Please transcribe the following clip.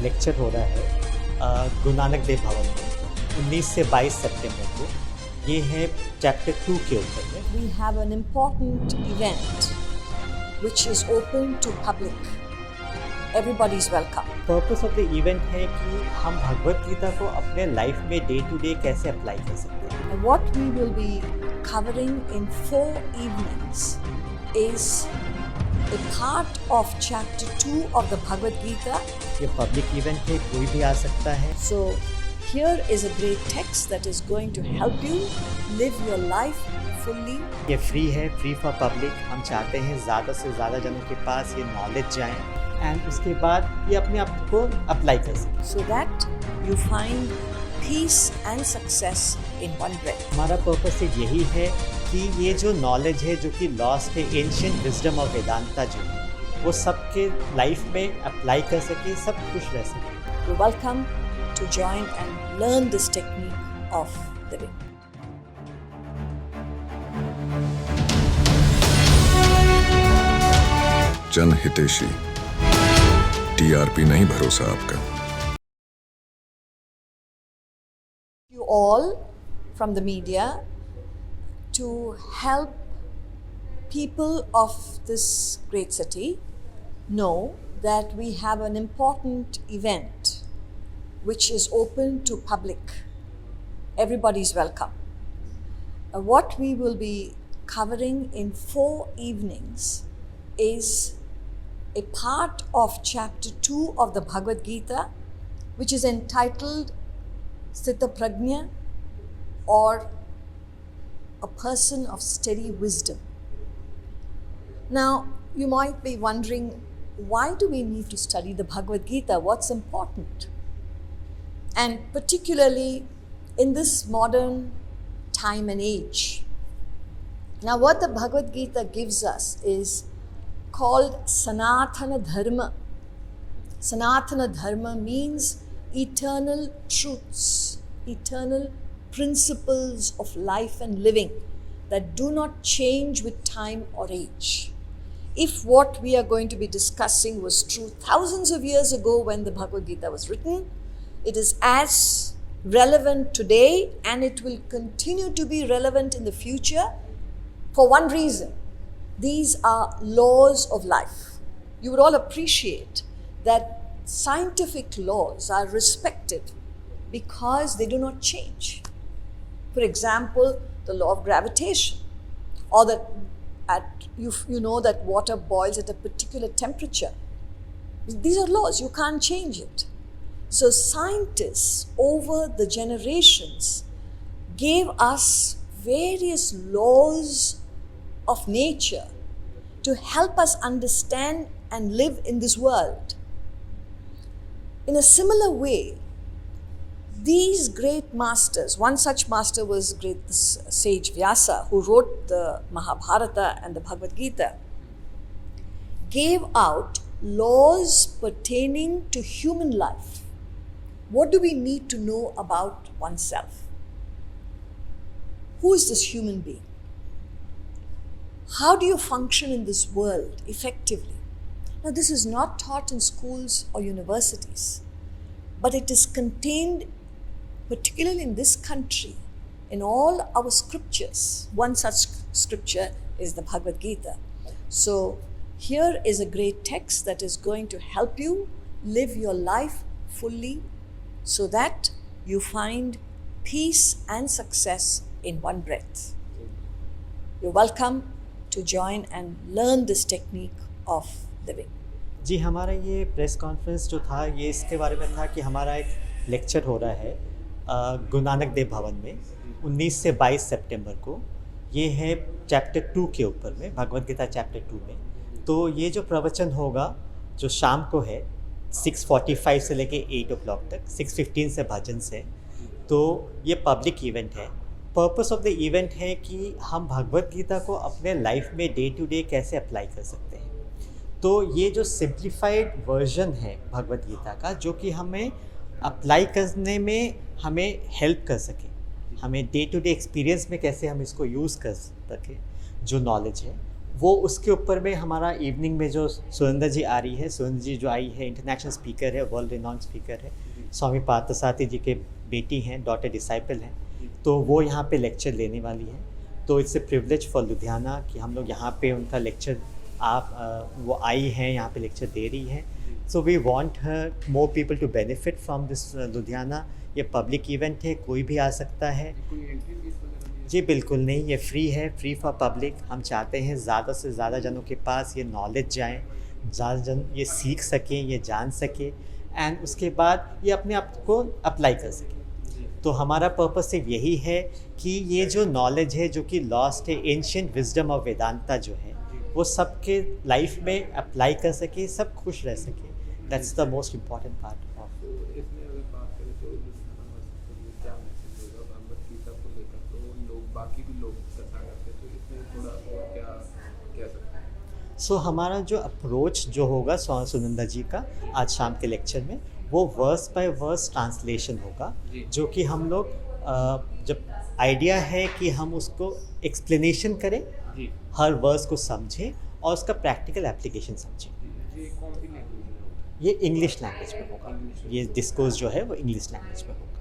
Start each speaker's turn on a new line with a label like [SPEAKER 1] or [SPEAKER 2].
[SPEAKER 1] Lecture हो रहा है गुरु नानक देव भवन में 19 से 22 सितंबर को। ये है चैप्टर 2 के ऊपर में।
[SPEAKER 2] We have an important event which is open to public. Everybody is welcome.
[SPEAKER 1] Purpose of the event है कि हम भगवत गीता को अपने लाइफ में डे टू डे कैसे अप्लाई कर सकते हैं।
[SPEAKER 2] And what we will be covering in 4 evenings is a part of chapter 2 of the Bhagavad Gita.
[SPEAKER 1] ये पब्लिक इवेंट है, कोई भी आ सकता है।
[SPEAKER 2] So here is a great text that is going to help you live your life fully.
[SPEAKER 1] ये free है, free for public. हम चाहते हैं ज़्यादा से ज़्यादा जनों के पास ये नॉलेज जाए एंड उसके बाद ये अपने आप को अप्लाई कर सकें।
[SPEAKER 2] So that you find peace and success in one breath.
[SPEAKER 1] हमारा पर्पस यही है कि ये जो नॉलेज है, जो कि लॉस्ट है, एंशिएंट विजडम ऑफ वेदांता जो है, वो सबके लाइफ में अप्लाई कर सके, सब खुश रह सके।
[SPEAKER 2] You're welcome to join and learn this technique of living.
[SPEAKER 3] जनहितैषी, टीआरपी नहीं भरोसा आपका।
[SPEAKER 2] You all from the media to help people of this great city know that we have an important event which is open to public. Everybody is welcome. What we will be covering in 4 evenings is a part of chapter 2 of the Bhagavad Gita, which is entitled Sthita Prajna, or a person of steady wisdom. Now, you might be wondering, why do we need to study the Bhagavad Gita? What's important? And particularly in this modern time and age. Now, what the Bhagavad Gita gives us is called Sanatana Dharma. Sanatana Dharma means eternal truths, eternal principles of life and living that do not change with time or age. If what we are going to be discussing was true thousands of years ago when the Bhagavad Gita was written, it is as relevant today and it will continue to be relevant in the future for one reason. These are laws of life. You would all appreciate that scientific laws are respected because they do not change. For example, the law of gravitation, or that you know that water boils at a particular temperature. These are laws, you can't change it. So scientists over the generations gave us various laws of nature to help us understand and live in this world. In a similar way, these great masters, one such master was great sage Vyasa, who wrote the Mahabharata and the Bhagavad Gita, gave out laws pertaining to human life. What do we need to know about oneself? Who is this human being? How do you function in this world effectively? Now, this is not taught in schools or universities, but it is contained, particularly in this country, in all our scriptures. One such scripture is the Bhagavad Gita. So, here is a great text that is going to help you live your life fully so that you find peace and success in one breath. You're welcome to join and learn this technique of living.
[SPEAKER 1] जी, हमारा ये press conference जो था, ये इसके बारे में था कि हमारा एक लेक्चर हो रहा है गुरु नानक देव भवन में 19 से 22 सितंबर को। ये है चैप्टर 2 के ऊपर में, भगवद गीता चैप्टर 2 में। तो ये जो प्रवचन होगा, जो शाम को है 6:45 से लेके 8 o'clock तक, 6:15 से भजन से। तो ये पब्लिक इवेंट है। पर्पस ऑफ द इवेंट है कि हम भगवद गीता को अपने लाइफ में डे टू डे कैसे अप्लाई कर सकते हैं। तो ये जो सिंप्लीफाइड वर्जन है भगवद गीता का, जो कि हमें अप्लाई करने में हमें हेल्प कर सके, हमें डे टू डे एक्सपीरियंस में कैसे हम इसको यूज़ कर सकें, जो नॉलेज है वो उसके ऊपर में हमारा इवनिंग में जो सुरेंद्र जी आ रही है, सुरेंद्र जी जो आई है इंटरनेशनल स्पीकर है, वर्ल्ड रिनॉन स्पीकर है, स्वामी पार्थसारथी जी के बेटी हैं, डॉटर डिसाइपल हैं, तो वो यहाँ पे लेक्चर लेने वाली हैं। तो it's a privilege for Ludhiana कि हम लोग यहाँ पे उनका लेक्चर वो आई हैं, यहाँ पे लेक्चर दे रही हैं। So we want her more people to benefit from this Ludhiana. ये पब्लिक इवेंट है, कोई भी आ सकता है। जी बिल्कुल नहीं, ये फ्री है, फ्री फॉर पब्लिक। हम चाहते हैं ज़्यादा से ज़्यादा जनों के पास ये नॉलेज जाए, ज़्यादा जन ये सीख सकें, ये जान सकें, एंड उसके बाद ये अपने आप को अप्लाई कर सकें। तो हमारा पर्पस सिर्फ यही है कि ये जो नॉलेज है जो कि लॉस्ट है, एंशिएंट विजडम ऑफ वेदांता जो है, वो सबके लाइफ में अप्लाई कर सके, सब खुश रह सके। That's the most important part of.
[SPEAKER 4] तो इसमें अगर बात करें तो क्या मैसेज होगा भगवत गीता को लेकर, तो लोग बाकी भी लोग कथा करते, तो इसमें थोड़ा और क्या कह सकते हैं?
[SPEAKER 1] सो हमारा जो अप्रोच जो होगा सुनंदा जी का आज शाम के लेक्चर में, वो वर्स बाय वर्स ट्रांसलेशन होगा, जो कि हम लोग जब आइडिया है कि हम उसको एक्सप्लेनेशन करें, हर वर्स को समझें और उसका प्रैक्टिकल एप्लीकेशन समझें।
[SPEAKER 4] ये कौन सी लैंग्वेज में होगा?
[SPEAKER 1] ये इंग्लिश लैंग्वेज में होगा, ये डिस्कोर्स जो है वो इंग्लिश लैंग्वेज में होगा।